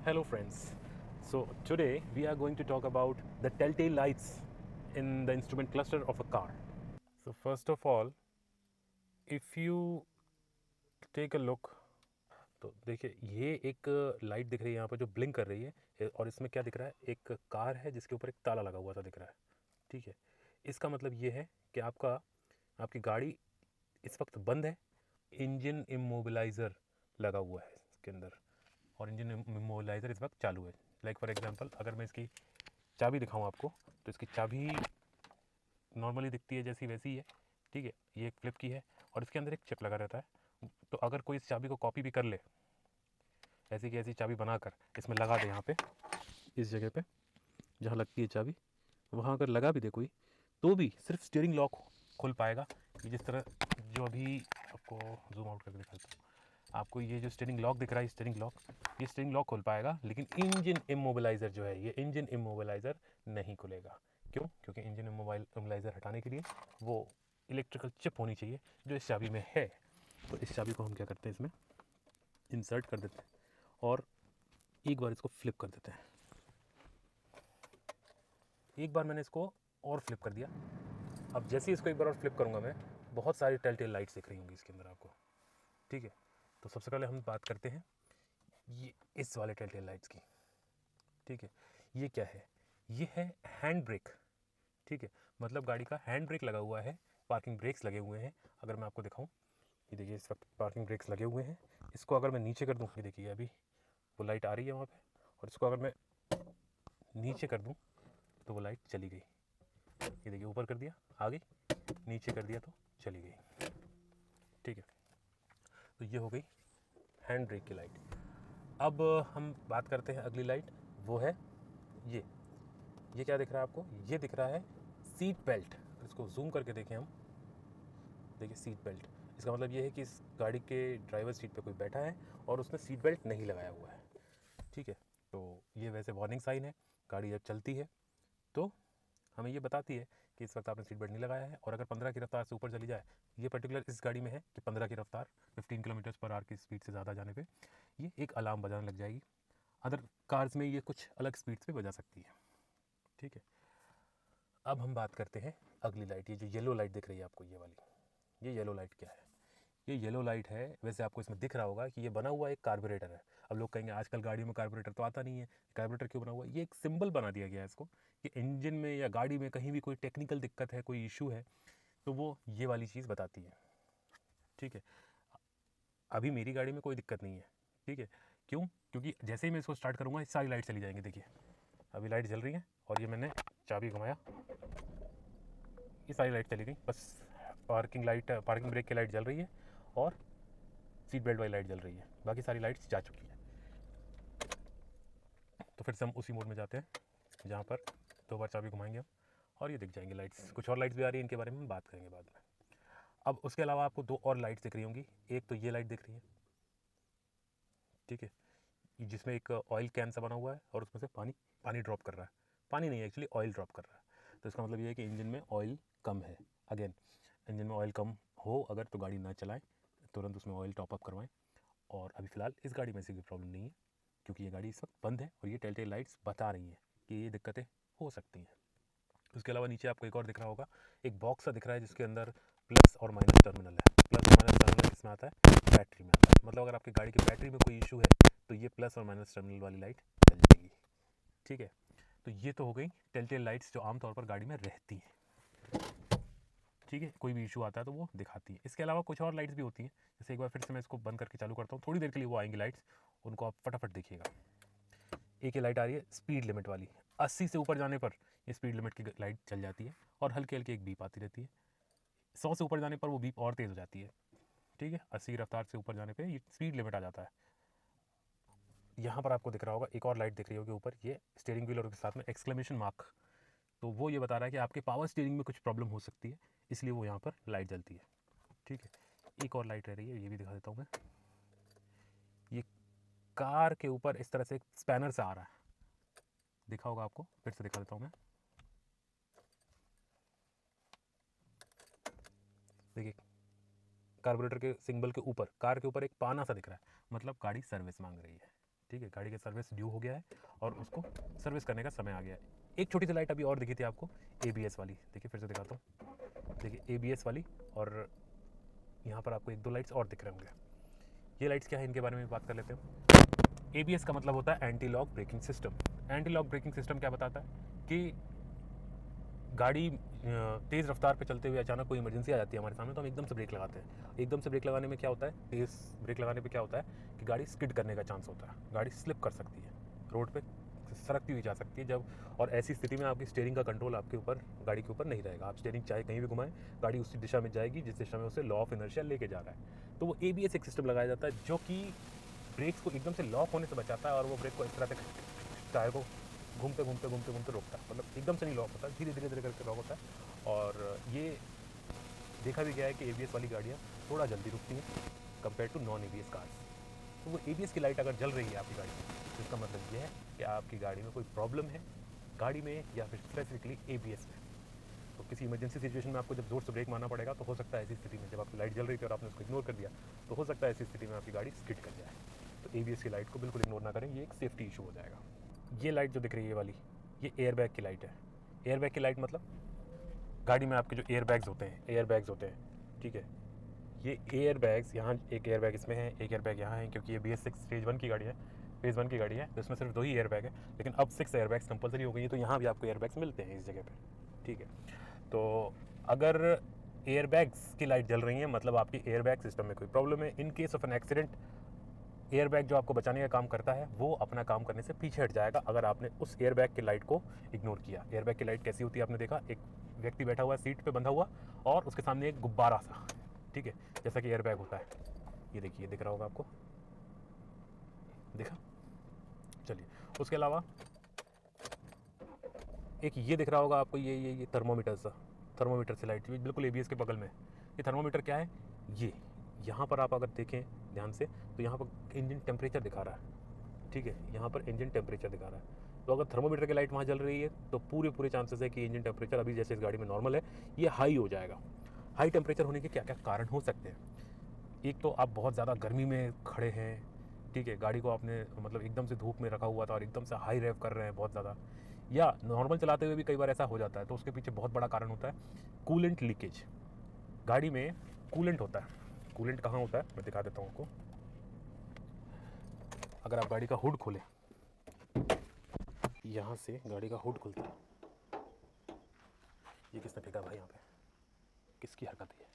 Hello friends. So today we are going to talk about the telltale lights in the instrument cluster of a car. So first of all, if you take a look, तो देखिए ये एक light दिख रही है यहाँ पर जो ब्लिंक कर रही है और इसमें क्या दिख रहा है, एक कार है जिसके ऊपर एक ताला लगा हुआ सा दिख रहा है। ठीक है, इसका मतलब ये है कि आपकी गाड़ी इस वक्त बंद है, इंजन इमोबिलाइज़र लगा हुआ है इसके अंदर और इंजन इमोबिलाइज़र इस वक्त चालू है। लाइक फॉर एग्जांपल अगर मैं इसकी चाबी दिखाऊं आपको, तो इसकी चाबी नॉर्मली दिखती है जैसी वैसी ही है। ठीक है, ये एक फ्लिप की है और इसके अंदर एक चिप लगा रहता है। तो अगर कोई इस चाबी को कॉपी भी कर ले, ऐसी की ऐसी चाबी बनाकर इसमें लगा दे, यहाँ पे इस जगह पे जहाँ लगती है चाबी, वहाँ अगर लगा भी दे कोई, तो भी सिर्फ स्टीयरिंग लॉक खुल पाएगा। ये जिस तरह जो अभी आपको जूम आउट करके दिखाता हूँ, आपको ये जो स्टीयरिंग लॉक दिख रहा है, ये स्टीयरिंग लॉक खुल पाएगा, लेकिन इंजन इमोबिलाइज़र जो है, ये इंजन इमोबिलाइज़र नहीं खुलेगा। क्यों? क्योंकि इंजन इमोबिलाइज़र हटाने के लिए वो इलेक्ट्रिकल चिप होनी चाहिए जो इस चाबी में है। तो इस चाबी को हम क्या करते हैं, इसमें इंसर्ट कर देते हैं और एक बार इसको फ्लिप कर देते हैं। एक बार मैंने इसको और फ्लिप कर दिया। अब जैसे ही इसको एक बार और फ्लिप करूँगा मैं, बहुत सारी टेल लाइट्स दिख रही होंगी इसके अंदर आपको। ठीक है, तो सबसे पहले हम बात करते हैं ये इस वाले टेल लाइट्स की। ठीक है, ये क्या है? ये है हैंड ब्रेक। ठीक है, मतलब गाड़ी का हैंड ब्रेक लगा हुआ है, पार्किंग ब्रेक्स लगे हुए हैं। अगर मैं आपको दिखाऊं, ये देखिए इस वक्त पार्किंग ब्रेक्स लगे हुए हैं। इसको अगर मैं नीचे कर दूं, ये देखिए अभी वो लाइट आ रही है वहाँ पे, और इसको अगर मैं नीचे कर दूं तो वो लाइट चली गई। ये देखिए ऊपर कर दिया आ गई, नीचे कर दिया तो चली गई। ठीक है, तो ये हो गई हैंड ब्रेक की लाइट। अब हम बात करते हैं अगली लाइट, वो है ये क्या दिख रहा है आपको? ये दिख रहा है सीट बेल्ट। इसको जूम करके देखें हम, देखिए सीट बेल्ट, इसका मतलब ये है कि इस गाड़ी के ड्राइवर सीट पे कोई बैठा है और उसने सीट बेल्ट नहीं लगाया हुआ है। ठीक है, तो ये वैसे वार्निंग साइन है। गाड़ी जब चलती है तो हमें ये बताती है कि इस वक्त आपने सीट बेल्ट नहीं लगाया है, और अगर 15 की रफ्तार से ऊपर चली जाए, ये पर्टिकुलर इस गाड़ी में है कि 15 की रफ्तार 15 किलोमीटर पर आवर की स्पीड से ज़्यादा जाने पे ये एक अलार्म बजाने लग जाएगी। अदर कार्स में ये कुछ अलग स्पीड्स पे बजा सकती है। ठीक है, अब हम बात करते हैं अगली लाइट। ये जो येलो लाइट दिख रही है आपको, ये वाली, ये येलो लाइट क्या है? ये येलो लाइट है, वैसे आपको इसमें दिख रहा होगा कि ये बना हुआ एक कार्बोरेटर है। अब लोग कहेंगे आजकल गाड़ियों में कार्बोरेटर तो आता नहीं है, कार्बोरेटर क्यों बना हुआ है? ये एक सिंबल बना दिया गया है इसको, कि इंजन में या गाड़ी में कहीं भी कोई टेक्निकल दिक्कत है, कोई इशू है, तो वो ये वाली चीज़ बताती है। ठीक है, अभी मेरी गाड़ी में कोई दिक्कत नहीं है। ठीक है, क्यों? क्योंकि जैसे ही मैं इसको स्टार्ट करूँगा सारी लाइट चली जाएंगी। देखिए अभी लाइट जल रही है और ये मैंने चाबी घुमाया, ये सारी लाइट चली गई। बस पार्किंग ब्रेक की लाइट जल रही है और सीट बेल्ट वाली लाइट जल रही है, बाकी सारी लाइट्स जा चुकी है। तो फिर से हम उसी मोड में जाते हैं जहाँ पर 2 बार चाबी घुमाएंगे हम और ये दिख जाएंगी लाइट्स। कुछ और लाइट्स भी आ रही है, इनके बारे में हम बात करेंगे बाद में। अब उसके अलावा आपको 2 और लाइट्स दिख रही होंगी। एक तो ये लाइट दिख रही है, ठीक है, जिसमें एक ऑयल कैन सा बना हुआ है और उसमें से पानी ड्रॉप कर रहा है। पानी नहीं, एक्चुअली ऑयल ड्रॉप कर रहा है। तो इसका मतलब ये है कि इंजन में ऑयल कम है। अगेन, इंजन में ऑयल कम हो अगर, तो गाड़ी ना चलाएं, तुरंत उसमें ऑयल टॉप अप करवाएं। और अभी फ़िलहाल इस गाड़ी में ऐसी कोई प्रॉब्लम नहीं है, क्योंकि ये गाड़ी इस वक्त बंद है और ये टेल लाइट्स बता रही हैं कि ये दिक्कतें हो सकती हैं। उसके अलावा नीचे आपको एक और दिख रहा होगा, एक बॉक्स सा दिख रहा है जिसके अंदर प्लस और माइनस टर्मिनल है। प्लस और माइनस टर्मिनल किसमें आता है? बैटरी में आता है। मतलब अगर आपकी गाड़ी की बैटरी में कोई इशू है तो ये प्लस और माइनस टर्मिनल वाली लाइट जल जाएगी। ठीक है, तो ये तो हो गई टेल लाइट्स जो आमतौर पर गाड़ी में रहती हैं। ठीक है, कोई भी इशू आता है तो वो दिखाती है। इसके अलावा कुछ और लाइट्स भी होती हैं, जैसे एक बार फिर से मैं इसको बंद करके चालू करता हूँ, थोड़ी देर के लिए वो आएंगी लाइट्स, उनको आप फटाफट देखिएगा। एक ये लाइट आ रही है स्पीड लिमिट वाली, 80 से ऊपर जाने पर ये स्पीड लिमिट की लाइट चल जाती है और हल्की हल्की एक बीप आती रहती है। 100 से ऊपर जाने पर वो बीप और तेज़ हो जाती है। ठीक है, 80 की रफ्तार से ऊपर जाने पर ये स्पीड लिमिट आ जाता है। यहाँ पर आपको दिख रहा होगा एक और लाइट दिख रही होगी ऊपर, ये स्टीयरिंग व्हील और उसके साथ में एक्सक्लेमेशन मार्क। तो वो ये बता रहा है कि आपके पावर स्टीयरिंग में कुछ प्रॉब्लम हो सकती है, इसलिए वो यहाँ पर लाइट जलती है। ठीक है, एक और लाइट रह रही है, ये भी दिखा देता हूँ मैं। ये कार के ऊपर इस तरह से एक स्पैनर से आ रहा है, दिखा होगा आपको, फिर से दिखा देता हूँ मैं। देखिए कार्बोरेटर के सिंबल के ऊपर, कार के ऊपर एक पाना सा दिख रहा है, मतलब गाड़ी सर्विस मांग रही है। ठीक है, गाड़ी का सर्विस ड्यू हो गया है और उसको सर्विस करने का समय आ गया है। एक छोटी सी लाइट अभी और दिखी थी आपको, ABS वाली, देखिए फिर से दिखाता हूँ, देखिए ABS वाली, और यहाँ पर आपको 1-2 लाइट्स और दिख रहे होंगे। ये लाइट्स क्या है, इनके बारे में बात कर लेते हैं। ABS का मतलब होता है anti lock braking system. Anti lock braking system क्या बताता है कि गाड़ी तेज़ रफ्तार पे चलते हुए अचानक कोई इमरजेंसी आ जाती है हमारे सामने, तो हम एकदम से ब्रेक लगाते हैं। एकदम से ब्रेक लगाने में क्या होता है, तेज़ ब्रेक लगाने पे क्या होता है कि गाड़ी स्किड करने का चांस होता है, गाड़ी स्लिप कर सकती है, रोड पे सरकती हुई जा सकती है जब, और ऐसी स्थिति में आपकी स्टीयरिंग का कंट्रोल आपके ऊपर, गाड़ी के ऊपर नहीं रहेगा। आप स्टीयरिंग चाहे कहीं भी घुमाएं, गाड़ी उसी दिशा में जाएगी जिस दिशा में उसे लॉ ऑफ इनर्शिया लेके जा रहा है। तो वो ABS एक सिस्टम लगाया जाता है जो कि ब्रेक्स को एकदम से लॉक होने से बचाता है, और वो ब्रेक को इस तरह से टायर को घूमते घूमते घूमते घूमते रोकता है, मतलब एकदम से नहीं लॉक होता, धीरे धीरे धीरे करके लॉक होता है। और ये देखा भी गया है कि ABS वाली गाड़ियाँ थोड़ा जल्दी रुकती हैं compare to non ABS cars. तो वो ABS की लाइट अगर जल रही है आपकी गाड़ी में, तो इसका मतलब ये है कि आपकी गाड़ी में कोई प्रॉब्लम है, गाड़ी में या फिर स्पेसिफिकली ABS में। तो किसी इमरजेंसी सिचुएशन में आपको जब जोर से ब्रेक मारना पड़ेगा, तो हो सकता है ऐसी स्थिति में, जब आपकी लाइट जल रही थी और आपने उसको इग्नोर कर दिया, तो हो सकता है ऐसी स्थिति में आपकी गाड़ी स्किड कर जाए। तो ABS की लाइट को बिल्कुल इग्नोर ना करें, ये एक सेफ्टी इशू हो जाएगा। ये लाइट जो दिख रही है ये वाली, ये एयरबैग की लाइट है। एयरबैग की लाइट मतलब गाड़ी में आपके जो एयरबैग्स होते हैं, ठीक है, ये एयरबैग्स, यहाँ एक एयरबैग इसमें है, एक एयरबैग यहाँ है, क्योंकि ये BS6 फेज़ 1 की गाड़ी है, फेज़ 1 की गाड़ी है, तो इसमें सिर्फ 2 ही एयरबैग है, लेकिन अब 6 एयरबैग्स कंपलसरी हो गई है, तो यहाँ भी आपको एयरबैग्स मिलते हैं इस जगह पे, ठीक है। तो अगर एयरबैग्स की लाइट जल रही है, मतलब आपकी एयरबैग सिस्टम में कोई प्रॉब्लम है। In case of an accident, airbag जो आपको बचाने का काम करता है, वो अपना काम करने से पीछे हट जाएगा अगर आपने उस एयरबैग की लाइट को इग्नोर किया। एयरबैग की लाइट कैसी होती है, आपने देखा, एक व्यक्ति बैठा हुआ है सीट पे बंधा हुआ, और उसके सामने एक गुब्बारा सा, ठीक है, जैसा कि एयरबैग होता है। ये देखिए, दिख रहा होगा आपको, देखा। चलिए, उसके अलावा एक ये दिख रहा होगा आपको, ये थर्मोमीटर सा, थर्मोमीटर से लाइट, बिल्कुल ABS के बगल में। ये थर्मोमीटर क्या है, ये यहाँ पर आप अगर देखें ध्यान से, तो यहाँ पर इंजन टेम्परेचर दिखा रहा है, ठीक है, यहाँ पर इंजन टेम्परेचर दिखा रहा है। तो अगर थर्मोमीटर की लाइट वहाँ जल रही है, तो पूरे चांसेस है कि इंजन टेम्परेचर अभी जैसे इस गाड़ी में नॉर्मल है, ये हाई हो जाएगा। हाई टेम्परेचर होने के क्या क्या कारण हो सकते हैं। एक तो आप बहुत ज़्यादा गर्मी में खड़े हैं, ठीक है, गाड़ी को आपने मतलब एकदम से धूप में रखा हुआ था और एकदम से हाई रेव कर रहे हैं बहुत ज़्यादा, या नॉर्मल चलाते हुए भी कई बार ऐसा हो जाता है। तो उसके पीछे बहुत बड़ा कारण होता है कूलेंट लीकेज। गाड़ी में कूलेंट होता है। कूलेंट कहाँ होता है, मैं दिखा देता हूँ आपको। अगर आप गाड़ी का हुड खोलें, यहाँ से गाड़ी का हुड खुलता है। ये किसने फेंका भाई, यहाँ पे किसकी हरकत है?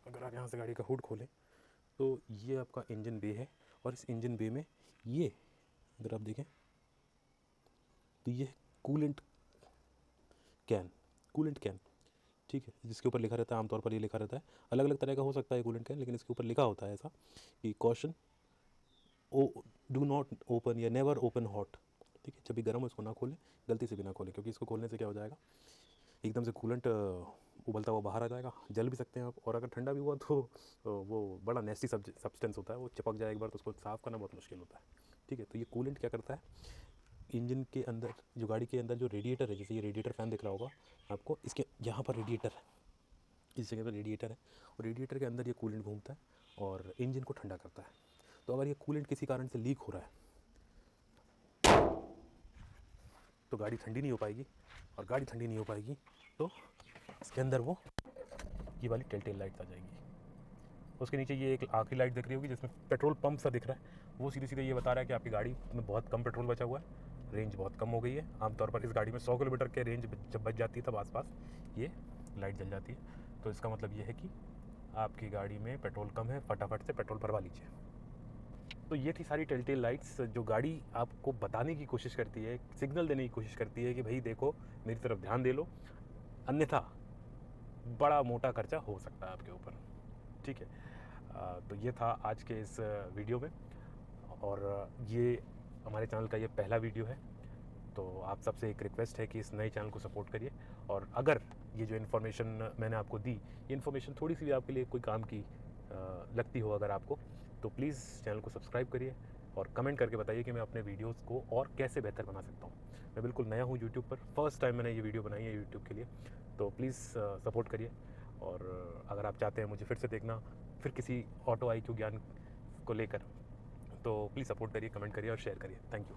अगर आप यहाँ से गाड़ी का हुड खोलें, तो ये आपका इंजन बे है, और इस इंजन बे में ये अगर आप देखें, तो ये कूलेंट कैन, ठीक है, जिसके ऊपर लिखा रहता है, आमतौर पर ये लिखा रहता है, अलग अलग तरह का हो सकता है कूलेंट कैन, लेकिन इसके ऊपर लिखा होता है ऐसा कि कॉशन, डू नॉट ओपन या नेवर ओपन हॉट, ठीक है, जब भी गर्म हो इसको ना खोलें, गलती से भी ना खोलें, क्योंकि इसको खोलने से क्या हो जाएगा, एकदम से कूलेंट उबलता हुआ बाहर आ जाएगा, जल भी सकते हैं आप, और अगर ठंडा भी हुआ तो वो बड़ा नेस्टी सब्सटेंस होता है, वो चिपक जाए एक बार, तो उसको साफ़ करना बहुत मुश्किल होता है, ठीक है। तो ये कूलेंट क्या करता है, इंजन के अंदर, जो गाड़ी के अंदर जो रेडिएटर है, जैसे ये रेडिएटर फ़ैन दिख रहा होगा आपको, इसके यहाँ पर रेडिएटर है, इस जगह पर रेडिएटर है, और रेडिएटर के अंदर ये कूलेंट घूमता है और इंजन को ठंडा करता है। तो अगर ये कूलेंट किसी कारण से लीक हो रहा है, तो गाड़ी ठंडी नहीं हो पाएगी, और गाड़ी ठंडी नहीं हो पाएगी तो इसके अंदर वो ये वाली टेल लाइट आ जाएंगी। उसके नीचे ये एक आखिरी लाइट दिख रही होगी जिसमें पेट्रोल पंप सा दिख रहा है, वो सीधे सीधे ये बता रहा है कि आपकी गाड़ी में बहुत कम पेट्रोल बचा हुआ है, रेंज बहुत कम हो गई है। आमतौर पर इस गाड़ी में 100 किलोमीटर के रेंज जब बच जाती है, तब आसपास ये लाइट जल जाती है। तो इसका मतलब ये है कि आपकी गाड़ी में पेट्रोल कम है, फटाफट से पेट्रोल भरवा लीजिए। तो ये थी सारी टेल लाइट्स जो गाड़ी आपको बताने की कोशिश करती है, सिग्नल देने की कोशिश करती है कि भाई देखो, मेरी तरफ ध्यान दे लो, अन्यथा बड़ा मोटा खर्चा हो सकता है आपके ऊपर, ठीक है। तो ये था आज के इस वीडियो में, और ये हमारे चैनल का ये पहला वीडियो है। तो आप सबसे एक रिक्वेस्ट है कि इस नए चैनल को सपोर्ट करिए, और अगर ये जो इन्फॉर्मेशन मैंने आपको दी, ये इन्फॉर्मेशन थोड़ी सी भी आपके लिए कोई काम की लगती हो अगर आपको, तो प्लीज़ चैनल को सब्सक्राइब करिए और कमेंट करके बताइए कि मैं अपने वीडियोस को और कैसे बेहतर बना सकता हूँ। मैं बिल्कुल नया हूँ यूट्यूब पर, फर्स्ट टाइम मैंने ये वीडियो बनाई है यूट्यूब के लिए, तो प्लीज़ सपोर्ट करिए। और अगर आप चाहते हैं मुझे फिर से देखना, फिर किसी ऑटो IQ ज्ञान को लेकर। तो प्लीज़ सपोर्ट करिए, कमेंट करिए और शेयर करिए। Thank you.